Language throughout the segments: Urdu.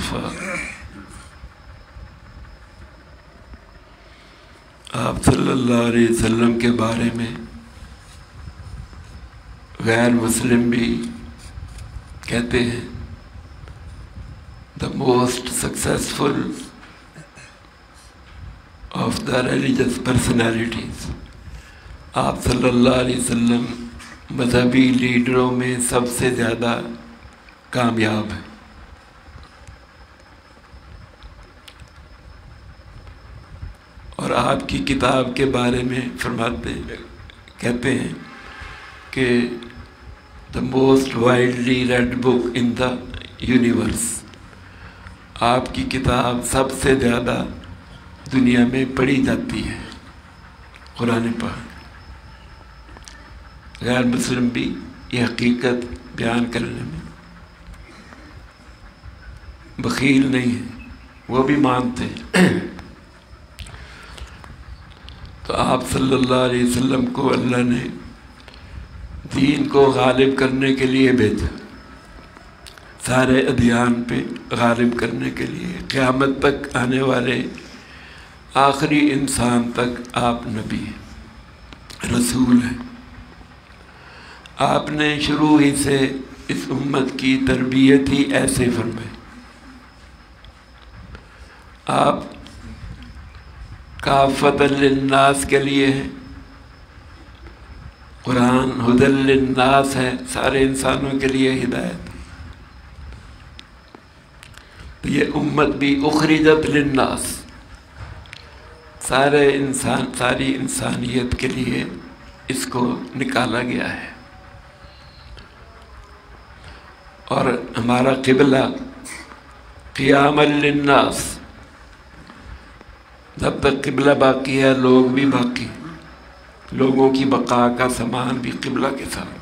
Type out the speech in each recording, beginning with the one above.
مصطفیٰ آپ صلی اللہ علیہ وسلم کے بارے میں غیر مسلم بھی کہتے ہیں the most successful of the religious personalities. آپ صلی اللہ علیہ وسلم مذہبی لیڈروں میں سب سے زیادہ کامیاب ہیں. اور آپ کی کتاب کے بارے میں کہتے ہیں کہ the most widely read book in the universe. آپ کی کتاب سب سے زیادہ دنیا میں پڑھی جاتی ہے، قرآن پاک. غیر مسلم بھی یہ حقیقت بیان کرنے میں بخیل نہیں ہے، وہ بھی مانتے ہیں. تو آپ صلی اللہ علیہ وسلم کو اللہ نے دین کو غالب کرنے کے لیے بھیجا، سارے ادیان پہ غالب کرنے کے لیے. قیامت تک آنے والے آخری انسان تک آپ نبی ہیں، رسول ہیں. آپ نے شروع ہی سے اس امت کی تربیت ہی ایسے فرمائی. آپ کافۃ للناس کے لیے ہیں. قرآن ھدی للناس ہے، سارے انسانوں کے لیے ہدایت. تو یہ امت بھی اخرجت للناس، سارے انسان، ساری انسانیت کے لیے اس کو نکالا گیا ہے. اور ہمارا قبلہ قیام للناس، جب تک قبلہ باقی ہے لوگ بھی باقی، لوگوں کی بقا کا سامان بھی قبلہ کے ساتھ.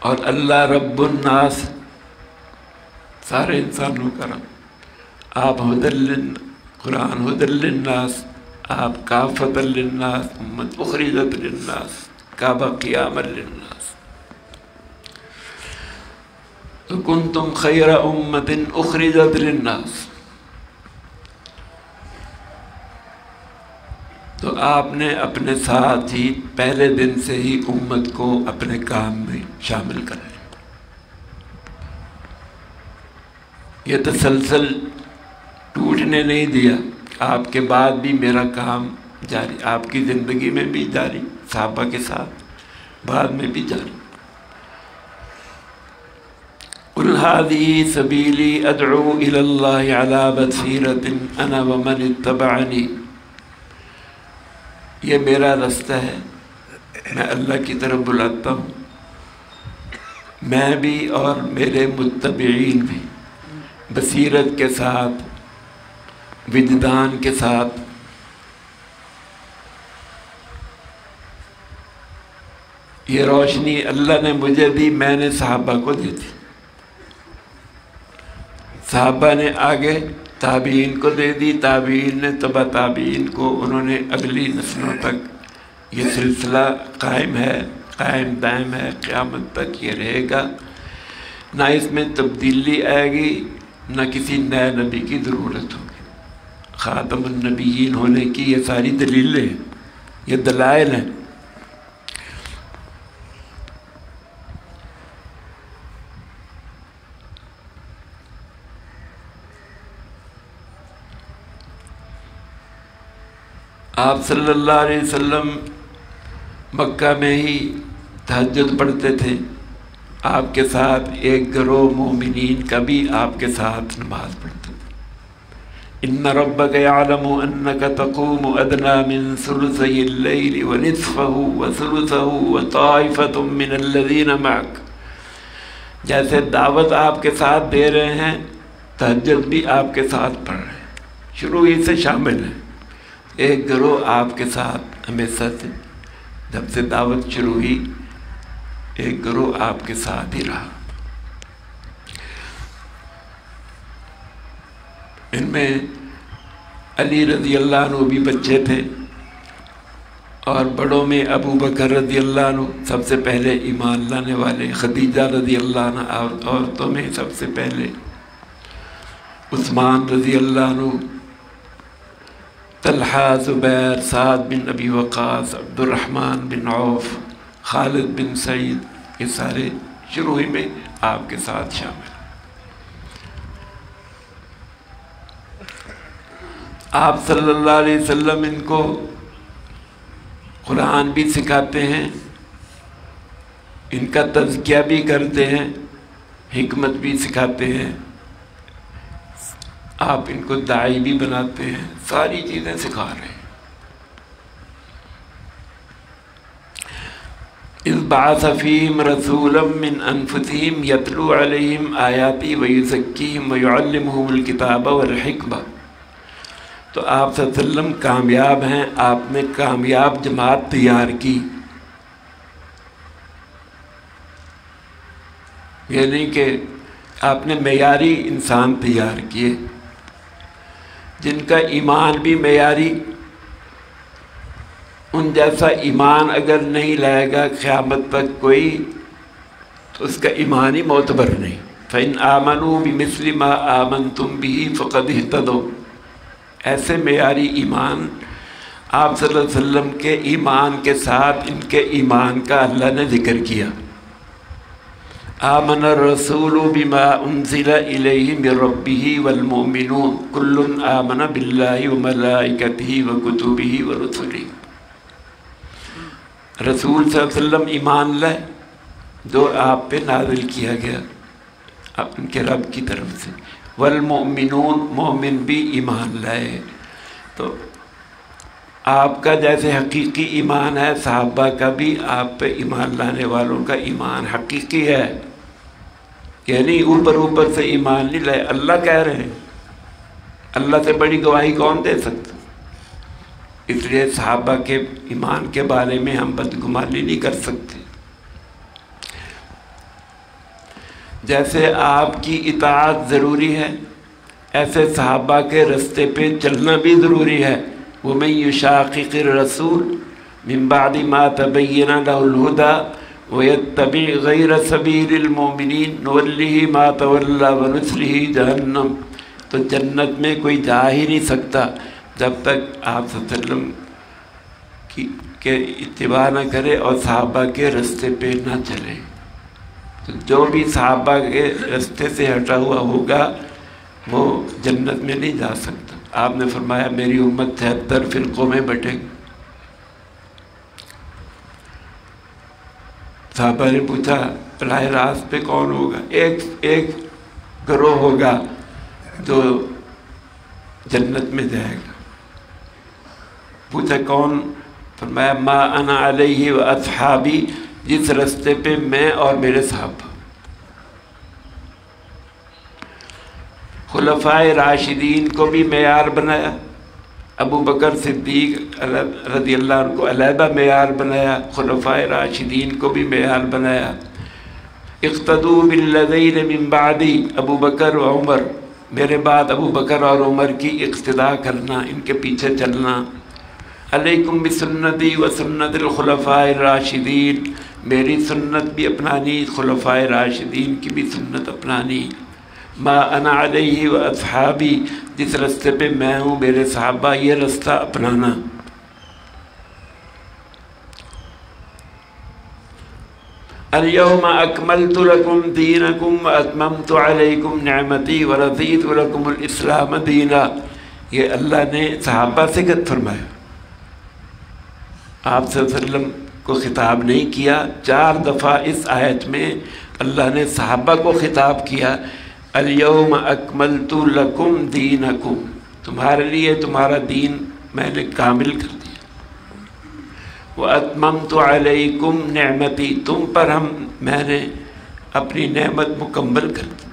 اور اللہ رب الناس، سارے انسانوں کا رب. آپ قرآن ھدی للناس، آپ کافۃ للناس، امت اخرجت للناس، کعبہ قیام للناس. تو کنتم خیر امت اخرجت للناس. تو آپ نے اپنے ساتھ ہی پہلے دن سے ہی امت کو اپنے کام میں شامل کر لیا. یہ تسلسل ٹوٹنے نہیں دیا. آپ کے بعد بھی میرا کام جاری، آپ کی زندگی میں بھی جاری، صحابہ کے ساتھ بعد میں بھی جاری. قل هذه سبیلی ادعو الی اللہ علی بصیرۃ انا ومن اتبعنی. یہ میرا رستہ ہے، میں اللہ کی طرف بلاتا ہوں، میں بھی اور میرے متبعین بھی، بصیرت کے ساتھ، وجدان کے ساتھ. یہ روشنی اللہ نے مجھے دی، میں نے صحابہ کو دی تھی. صحابہ نے آگے تابعین کو دے دی، تابعین نے تبع تابعین کو، انہوں نے اگلی نسلوں تک. یہ سلسلہ قائم ہے، قائم دائم ہے، قیامت تک یہ رہے گا. نہ اس میں تبدیلی آئے گی، نہ کسی نئے نبی کی ضرورت ہوگی. خاتم النبیین ہونے کی یہ ساری دلیلیں، یہ دلائل ہیں. آپ صلی اللہ علیہ وسلم مکہ میں ہی تہجد پڑھتے تھے. آپ کے ساتھ ایک گروہ مومنین کا بھی آپ کے ساتھ نماز پڑھتے تھے. ان ربک یعلم انک تقوم ادنی من ثلثی اللیل ونصفہ وثلثہ وطائفۃ من الذین معک. جیسے دعوت آپ کے ساتھ دے رہے ہیں، تہجد بھی آپ کے ساتھ پڑھ رہے ہیں، شروع ہی سے شامل ہیں. ایک گروہ آپ کے ساتھ ہمیشہ سے، جب سے دعوت شروع ہوئی ایک گروہ آپ کے ساتھ ہی رہا. ان میں علی رضی اللہ عنہ بھی بچے تھے اور بڑوں میں ابو بکر رضی اللہ عنہ سب سے پہلے ایمان لانے والے، خدیجہ رضی اللہ عنہ، اور عورتوں میں سب سے پہلے عثمان رضی اللہ عنہ، طلحہ، زبیر، سعد بن ابی وقاص، عبد الرحمن بن عوف، خالد بن سعید، یہ سارے شروع ہی میں آپ کے ساتھ شامل۔ آپ صلی اللہ علیہ وسلم ان کو قرآن بھی سکھاتے ہیں، ان کا تزکیہ بھی کرتے ہیں، حکمت بھی سکھاتے ہیں، آپ ان کو داعی بھی بناتے ہیں، ساری چیزیں سکھا رہے ہیں۔ اذ بعث فیہم رسولا من انفسہم یتلو علیہم آیاتی ویزکیہم ویعلمہم الکتاب والحکمہ۔ تو آپ صلی اللہ علیہ وسلم کامیاب ہیں، آپ نے کامیاب جماعت تیار کی، یعنی کہ آپ نے معیاری انسان تیار کیے جن کا ایمان بھی معیاری، ان جیسا ایمان اگر نہیں لائے گا قیامت تک کوئی تو اس کا ایمان ہی معتبر نہیں۔ فَإِنْ آمَنُوا بِمِثْلِ مَا آمَنْتُمْ بِهِ فَقَدْ اهْتَدَوْا۔ ایسے معیاری ایمان آپ صلی اللہ علیہ وسلم کے ایمان کے ساتھ ان کے ایمان کا اللہ نے ذکر کیا۔ آمن الرسول بما انزل الیہ من ربہ والمؤمنون کل آمن باللہ وملائکتہ وکتبہ ورسلہ۔ رسول صلی اللہ علیہ وسلم ایمان لائے جو آپ پہ نازل کیا گیا ان کے رب کی طرف سے، والمؤمنون مومن بھی ایمان لائے۔ تو آپ کا جیسے حقیقی ایمان ہے، صحابہ کا بھی آپ پہ ایمان لانے والوں کا ایمان حقیقی ہے، یعنی اوپر سے ایمان نہیں لائے، اللہ کہہ رہے ہیں، اللہ سے بڑی گواہی کون دے سکتا؟ اس لیے صحابہ کے ایمان کے بارے میں ہم بدگمانی نہیں کر سکتے۔ جیسے آپ کی اطاعت ضروری ہے، ایسے صحابہ کے رستے پہ چلنا بھی ضروری ہے۔ وَمَن يُشَاقِقِ الرَّسُولَ مِن بَعْدِ مَا تَبَيَّنَ لَهُ الْهُدَىٰ وَيَتَّبِعْ غَيْرَ سَبِيلِ الْمُؤْمِنِينَ نُوَلِّهِ مَا تَوَلَّىٰ وَنُصْلِهِ جَهَنَّمَ۔ تو جنت میں کوئی جا ہی نہیں سکتا جب تک آپ صلی اللہ علیہ وسلم کے اتباع نہ کرے اور صحابہ کے رستے پہ نہ چلے۔ تو جو بھی صحابہ کے رستے سے ہٹا ہوا ہوگا وہ جنت میں نہیں جا سکتا۔ آپ نے فرمایا میری امت 73 فرقوں میں بٹے گی۔ صحابہ نے پوچھا راہ راست پہ کون ہوگا؟ ایک گروہ ہوگا جو جنت میں جائے گا۔ پوچھا کون؟ فرمایا ما انا علیہ و اصحابی، جس رستے پہ میں اور میرے صحابہ۔ خلفائے راشدین کو بھی معیار بنایا، ابو بکر صدیق رضی اللہ عنہ کو علیحدہ معیار بنایا، خلفائے راشدین کو بھی معیار بنایا۔ اقتدوا بالذین من بعدی، ابو بکر و عمر، میرے بعد ابو بکر اور عمر کی اقتداء کرنا، ان کے پیچھے چلنا۔ علیکم بسنتی و سنت الخلفاء الراشدین، میری سنت بھی اپنانی، خلفائے راشدین کی بھی سنت اپنانی۔ ما انا علیہ و اصحابی، جس رستے پہ میں ہوں میرے صحابہ یہ رستہ اپنانا۔ الیوم اکملت لکم دینکم و اتممت علیکم نعمتی و رضیت لکم الاسلام دینا۔ یہ اللہ نے صحابہ سے قد فرمایا، آپ صلی اللہ علیہ وسلم کو خطاب نہیں کیا۔ 4 دفعہ اس آیت میں اللہ نے صحابہ کو خطاب کیا، الیوم اکملت لکم دینکم، تمہارے لیے تمہارا دین میں نے کامل کر دیا۔ وَأَتْمَمْتُ عَلَيْكُمْ نِعْمَتِي، تم پر میں نے اپنی نعمت مکمل کر دی۔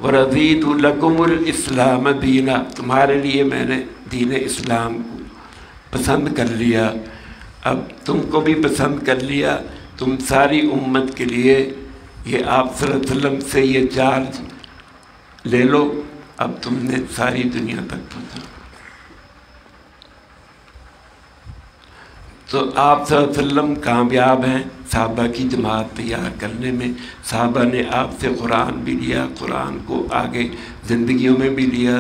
وَرَضِيتُ لَكُمُ الْإِسْلَامَ دِينًا، تمہارے لیے میں نے دین اسلام کو پسند کر لیا۔ اب تم کو بھی پسند کر لیا، تم ساری امت کے لیے یہ آپ صلی اللہ علیہ وسلم سے یہ چارج لے لو، اب تم نے ساری دنیا تک پہنچا۔ تو آپ صلی اللہ علیہ وسلم کامیاب ہیں صحابہ کی جماعت تیار کرنے میں. صحابہ نے آپ سے قرآن بھی لیا، قرآن کو آگے زندگیوں میں بھی لیا،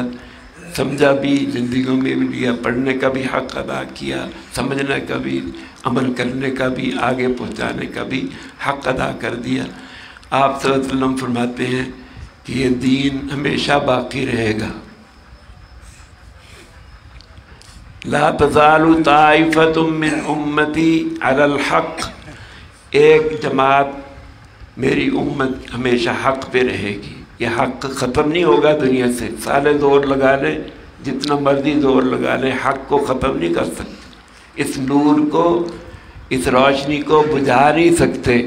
سمجھا بھی، زندگیوں میں بھی لیا، پڑھنے کا بھی حق ادا کیا، سمجھنے کا بھی، عمل کرنے کا بھی، آگے پہنچانے کا بھی حق ادا کر دیا. آپ صلی اللہ علیہ وسلم فرماتے ہیں کہ یہ دین ہمیشہ باقی رہے گا. لا تزال طائفۃ من امتی علی الحق، ایک جماعت میری امت ہمیشہ حق پہ رہے گی. یہ حق ختم نہیں ہوگا دنیا سے، سارے زور لگا لیں، جتنا مرضی زور لگا لیں، حق کو ختم نہیں کر سکتے. اس نور کو، اس روشنی کو بجھا نہیں سکتے.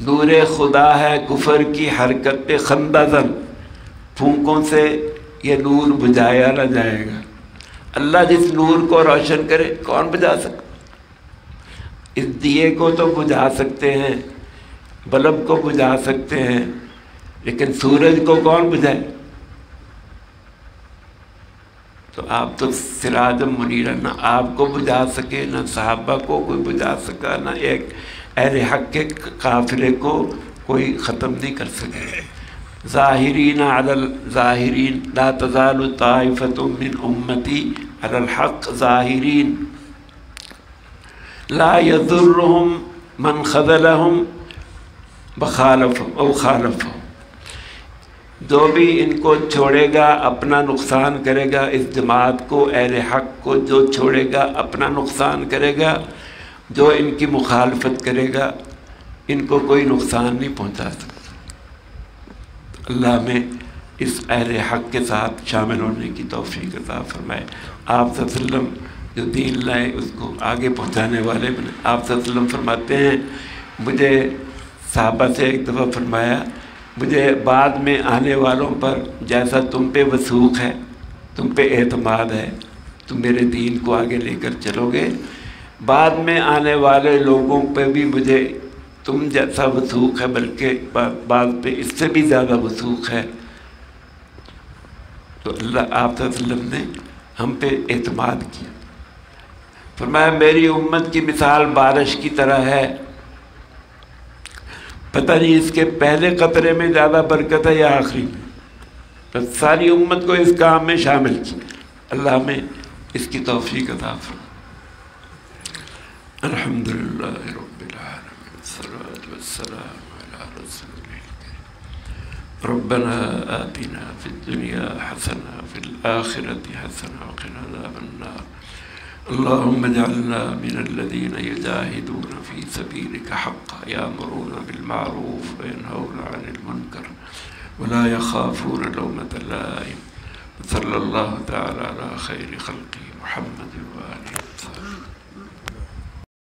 نور خدا ہے کفر کی حرکت پہ خندہ زن، پھونکوں سے یہ نور بجھایا نہ جائے گا. اللہ جس نور کو روشن کرے کون بجھا سکتا؟ اس دیے کو تو بجھا سکتے ہیں، بلب کو بجھا سکتے ہیں، لیکن سورج کو کون بجھائے؟ تو آپ تو سراج منیر، نہ آپ کو بجھا سکے، نہ صحابہ کو کوئی بجھا سکا، نہ ایک اہل حق کے قافلے کو کوئی ختم نہیں کر سکے. ظاہرین علی الظاہرین، لا تزال طائفۃ من امتی علی الحق ظاہرین لا یضرهم من خذلهم او خالفهم. جو بھی ان کو چھوڑے گا اپنا نقصان کرے گا. اس جماعت کو، اہل حق کو جو چھوڑے گا اپنا نقصان کرے گا، جو ان کی مخالفت کرے گا ان کو کوئی نقصان نہیں پہنچا سکتا. اللہ میں اس اہل حق کے ساتھ شامل ہونے کی توفیق عطا فرمائے. آپ صلی اللہ علیہ وسلم جو دین لائے اس کو آگے پہنچانے والے بنے. آپ صلی اللہ علیہ وسلم فرماتے ہیں، مجھے صحابہ سے ایک دفعہ فرمایا، مجھے بعد میں آنے والوں پر جیسا تم پہ وثوق ہے، تم پہ اعتماد ہے، تم میرے دین کو آگے لے کر چلو گے، بعد میں آنے والے لوگوں پہ بھی مجھے تم جیسا وثوق ہے، بلکہ بعض پہ اس سے بھی زیادہ وثوق ہے. تو اللہ آپ صلی اللہ علیہ وسلم نے ہم پہ اعتماد کیا. فرمایا میری امت کی مثال بارش کی طرح ہے، پتہ نہیں اس کے پہلے قطرے میں زیادہ برکت ہے یا آخری میں. تو ساری امت کو اس کام میں شامل کیا. اللہ میں اس کی توفیق عطا فرمائے. الحمدللہ رب العالمین، والصلاة والسلام علی رسول اللہ. ربنا آتنا فی الدنیا حسنہ وفی الآخرۃ حسنہ وقنا عذاب النار. اللهم اجعلنا من الذين يجاهدون في سبيلك حقا يأمرون بالمعروف وينهون عن المنكر ولا يخافون لومة لائم. صلى الله تعالى على خير خلقه محمد وآله وصحبه.